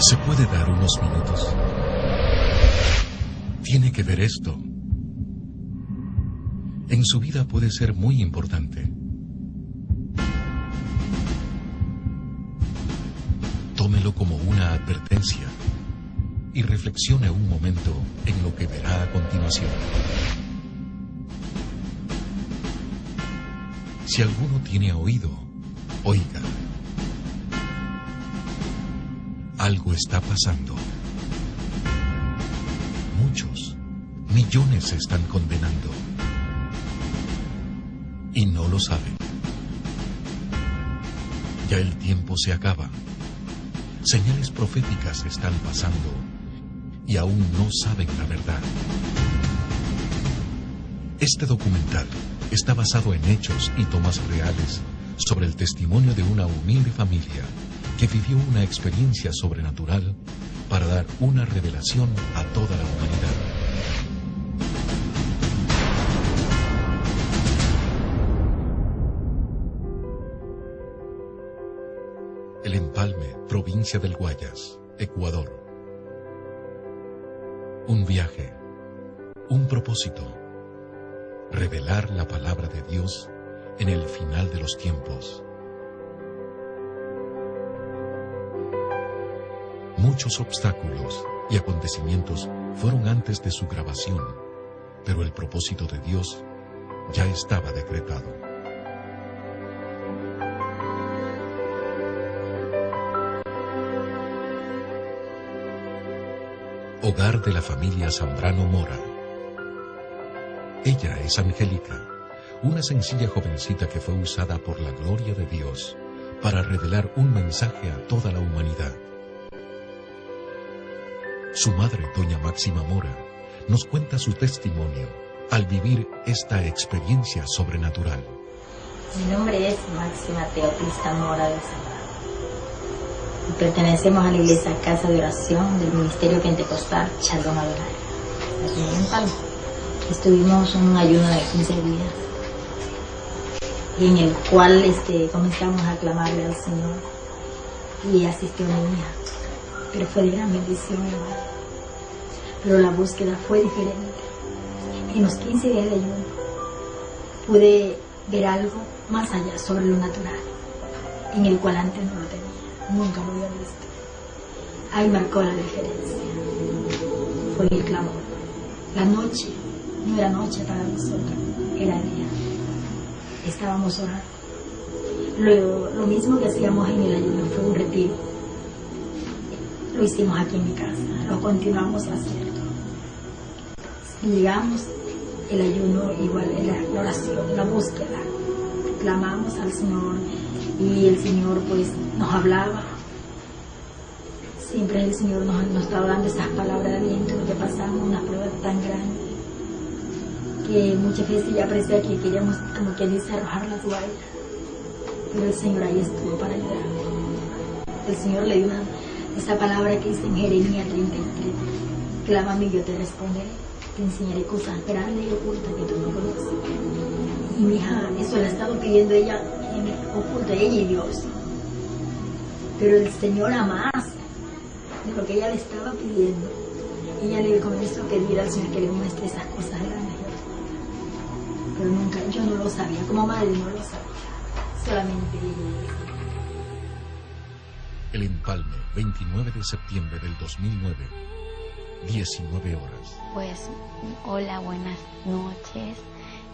¿Se puede dar unos minutos? Tiene que ver esto. En su vida puede ser muy importante. Tómelo como una advertencia y reflexione un momento en lo que verá a continuación. Si alguno tiene oído, oiga. Algo está pasando. Muchos, millones se están condenando. Y no lo saben. Ya el tiempo se acaba. Señales proféticas están pasando y aún no saben la verdad. Este documental está basado en hechos y tomas reales sobre el testimonio de una humilde familia que vivió una experiencia sobrenatural para dar una revelación a toda la humanidad. El Empalme, provincia del Guayas, Ecuador. Un viaje, un propósito, revelar la palabra de Dios en el final de los tiempos. Muchos obstáculos y acontecimientos fueron antes de su grabación, pero el propósito de Dios ya estaba decretado. Hogar de la familia Zambrano Mora. Ella es Angélica, una sencilla jovencita que fue usada por la gloria de Dios para revelar un mensaje a toda la humanidad. Su madre, doña Máxima Mora, nos cuenta su testimonio al vivir esta experiencia sobrenatural. Mi nombre es Máxima Teotista Mora de Zambrano. Pertenecemos a la iglesia Casa de Oración del Ministerio Pentecostal Shalom Adonai, aquí en Palma. Estuvimos en un ayuno de 15 días, en el cual comenzamos a clamarle al Señor y asistió mi hija, pero fue de gran bendición, hermano. Pero la búsqueda fue diferente. En los 15 días de ayuno pude ver algo más allá sobre lo natural, en el cual antes no lo tenía. Nunca lo había visto. Ahí marcó la diferencia. Fue el clamor. La noche no era noche para nosotros, era día. Estábamos orando. Luego, lo mismo que hacíamos en el ayuno fue un retiro. Lo hicimos aquí en mi casa, lo continuamos haciendo. Llegamos, el ayuno igual era la oración, la búsqueda. Clamamos al Señor y el Señor pues nos hablaba. Siempre el Señor nos estaba dando esas palabras de aliento, porque pasamos una prueba tan grande que muchas veces ya parecía que queríamos, como que dice, arrojar la toalla, pero el Señor ahí estuvo para ayudar. El Señor le dio esa palabra que dice en Jeremías 33: clámame y yo te responderé, te enseñaré cosas grandes y ocultas que tú no conoces. Y mi hija, eso le ha estado pidiendo ella en oculto, ella y Dios, pero el Señor más de lo que ella le estaba pidiendo, ella le comenzó a pedir al Señor que le muestre esas cosas grandes, pero nunca, yo no lo sabía, como madre no lo sabía, solamente ella. El Empalme, 29 de septiembre del 2009, 19 horas. Pues, hola, buenas noches.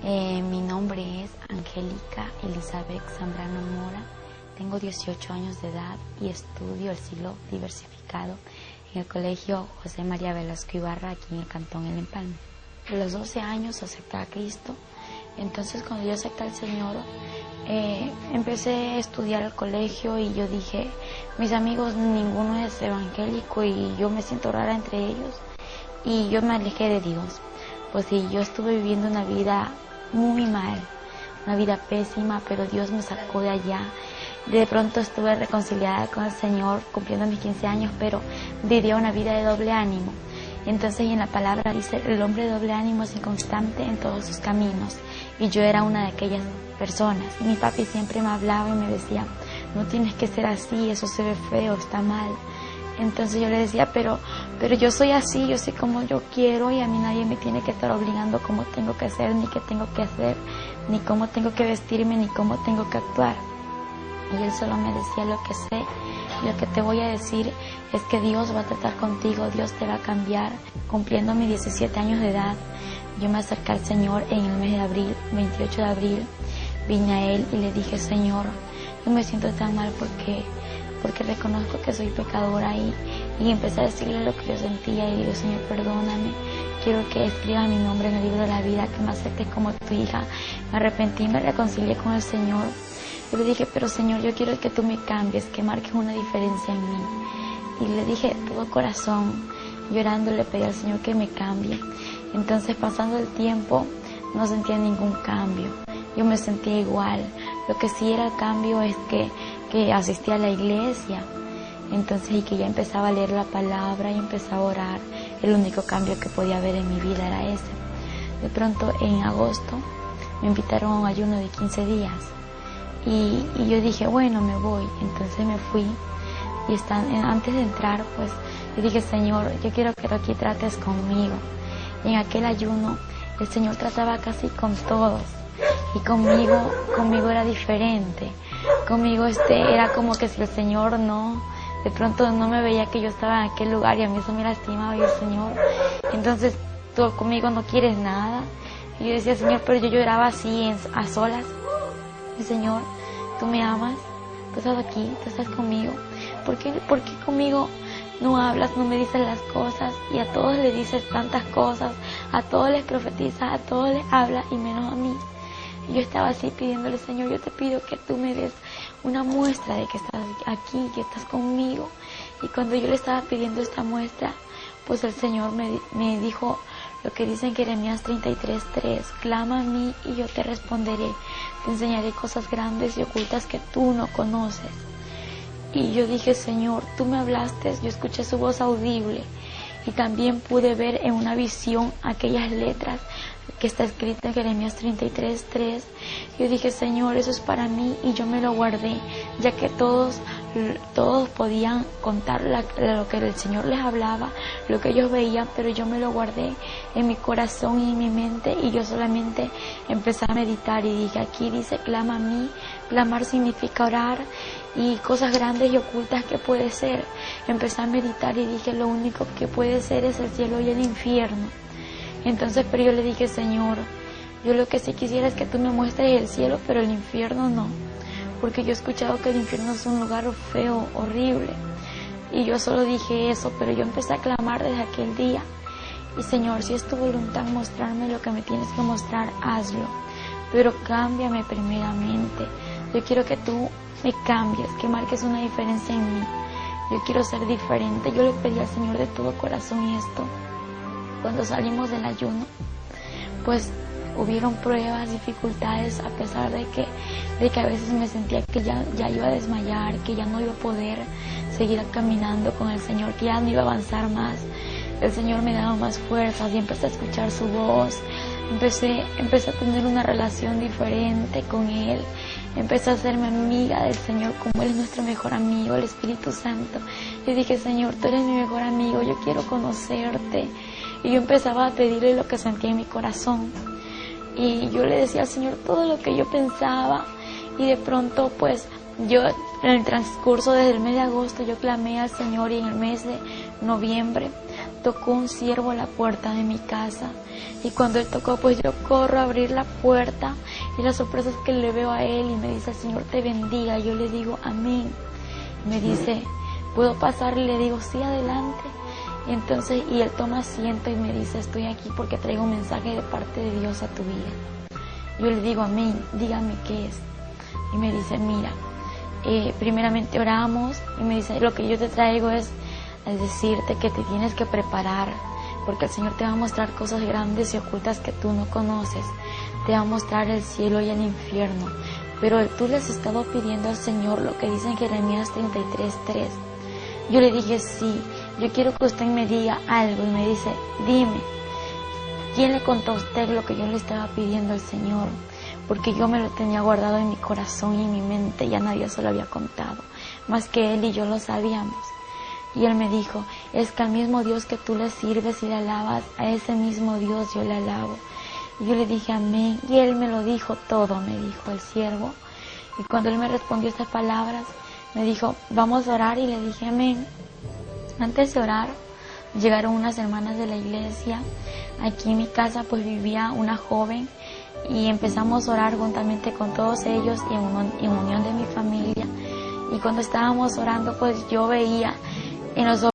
Mi nombre es Angélica Elizabeth Zambrano Mora. Tengo 18 años de edad y estudio el siglo diversificado en el Colegio José María Velasco Ibarra, aquí en el Cantón El Empalme. A los 12 años acepté a Cristo. Entonces, cuando yo acepté al Señor, empecé a estudiar al colegio y yo dije, mis amigos, ninguno es evangélico y yo me siento rara entre ellos. Y yo me alejé de Dios. Pues sí, yo estuve viviendo una vida muy mal, una vida pésima, pero Dios me sacó de allá. De pronto estuve reconciliada con el Señor, cumpliendo mis 15 años, pero vivía una vida de doble ánimo. Entonces en la palabra dice, el hombre de doble ánimo es inconstante en todos sus caminos. Y yo era una de aquellas personas. Mi papi siempre me hablaba y me decía, no tienes que ser así, eso se ve feo, está mal. Entonces yo le decía, pero yo soy así, yo soy como yo quiero y a mí nadie me tiene que estar obligando cómo tengo que ser, ni qué tengo que hacer, ni cómo tengo que vestirme, ni cómo tengo que actuar. Y él solo me decía, lo que sé, lo que te voy a decir es que Dios va a tratar contigo, Dios te va a cambiar. Cumpliendo mis 17 años de edad, yo me acerqué al Señor en el mes de abril, 28 de abril, vine a Él y le dije, Señor, yo me siento tan mal porque reconozco que soy pecadora y empecé a decirle lo que yo sentía y le digo, Señor, perdóname, quiero que escribas mi nombre en el libro de la vida, que me aceptes como tu hija. Me arrepentí, me reconcilié con el Señor. Yo le dije, pero Señor, yo quiero que tú me cambies, que marques una diferencia en mí. Y le dije, todo corazón, llorando, le pedí al Señor que me cambie. Entonces, pasando el tiempo, no sentía ningún cambio. Yo me sentía igual. Lo que sí era cambio es que asistía a la iglesia. Entonces, y que ya empezaba a leer la palabra y empezaba a orar. El único cambio que podía haber en mi vida era ese. De pronto, en agosto, me invitaron a un ayuno de 15 días. Y yo dije, bueno, me voy. Entonces me fui y antes de entrar, pues, yo dije, Señor, yo quiero que aquí trates conmigo. Y en aquel ayuno, el Señor trataba casi con todos. Y conmigo era diferente. Conmigo era como que si el Señor de pronto no me veía que yo estaba en aquel lugar y a mí eso me lastimaba. Y el Señor, entonces, tú conmigo no quieres nada. Y yo decía, Señor, pero yo lloraba así a solas. Y Señor, tú me amas, tú estás aquí, tú estás conmigo. ¿Por qué conmigo no hablas, no me dices las cosas? Y a todos les dices tantas cosas, a todos les profetizas, a todos les hablas y menos a mí. Y yo estaba así pidiéndole, Señor, yo te pido que tú me des una muestra de que estás aquí, que estás conmigo. Y cuando yo le estaba pidiendo esta muestra, pues el Señor me dijo lo que dice en Jeremías 33:3, clama a mí y yo te responderé, te enseñaré cosas grandes y ocultas que tú no conoces. Y yo dije, Señor, tú me hablaste, yo escuché su voz audible y también pude ver en una visión aquellas letras que está escrito en Jeremías 33:3. Yo dije, Señor, eso es para mí y yo me lo guardé, ya que todos podían contar lo que el Señor les hablaba, lo que ellos veían, pero yo me lo guardé en mi corazón y en mi mente y yo solamente empecé a meditar y dije, aquí dice, clama a mí. Clamar significa orar y cosas grandes y ocultas que puede ser. Empecé a meditar y dije, lo único que puede ser es el cielo y el infierno. Entonces, pero yo le dije, Señor, yo lo que sí quisiera es que tú me muestres el cielo, pero el infierno no. Porque yo he escuchado que el infierno es un lugar feo, horrible. Y yo solo dije eso, pero yo empecé a clamar desde aquel día. Y Señor, si es tu voluntad mostrarme lo que me tienes que mostrar, hazlo. Pero cámbiame primeramente. Yo quiero que tú me cambies, que marques una diferencia en mí. Yo quiero ser diferente. Yo le pedí al Señor de todo corazón esto. Cuando salimos del ayuno, pues hubieron pruebas, dificultades, a pesar de que a veces me sentía que ya iba a desmayar, que ya no iba a poder seguir caminando con el Señor, que ya no iba a avanzar más. El Señor me daba más fuerzas y empecé a escuchar su voz. Empecé a tener una relación diferente con Él. Empecé a hacerme amiga del Señor, como Él es nuestro mejor amigo, el Espíritu Santo. Y dije, Señor, tú eres mi mejor amigo, yo quiero conocerte. Y yo empezaba a pedirle lo que sentía en mi corazón. Y yo le decía al Señor todo lo que yo pensaba. Y de pronto, pues, yo en el transcurso desde el mes de agosto, yo clamé al Señor y en el mes de noviembre tocó un siervo a la puerta de mi casa. Y cuando Él tocó, pues yo corro a abrir la puerta y la sorpresa es que le veo a Él y me dice, el Señor te bendiga. Yo le digo, amén. Me dice, ¿puedo pasar? Y le digo, sí, adelante. Y entonces, y Él toma asiento y me dice, estoy aquí porque traigo un mensaje de parte de Dios a tu vida. Yo le digo, amén, dígame qué es. Y me dice, mira, primeramente oramos y me dice, lo que yo te traigo es decirte que te tienes que preparar, porque el Señor te va a mostrar cosas grandes y ocultas que tú no conoces. Te va a mostrar el cielo y el infierno. Pero tú le has estado pidiendo al Señor lo que dice en Jeremías 33:3. Yo le dije, sí, yo quiero que usted me diga algo. Y me dice, dime, ¿quién le contó a usted lo que yo le estaba pidiendo al Señor? Porque yo me lo tenía guardado en mi corazón y en mi mente, ya nadie se lo había contado, más que Él y yo lo sabíamos. Y él me dijo, es que al mismo Dios que tú le sirves y le alabas, a ese mismo Dios yo le alabo. Y yo le dije amén, y él me lo dijo todo, me dijo el siervo. Y cuando él me respondió estas palabras, me dijo, vamos a orar, y le dije amén. Antes de orar, llegaron unas hermanas de la iglesia. Aquí en mi casa pues vivía una joven, y empezamos a orar juntamente con todos ellos y en unión de mi familia. Y cuando estábamos orando, pues yo veía en los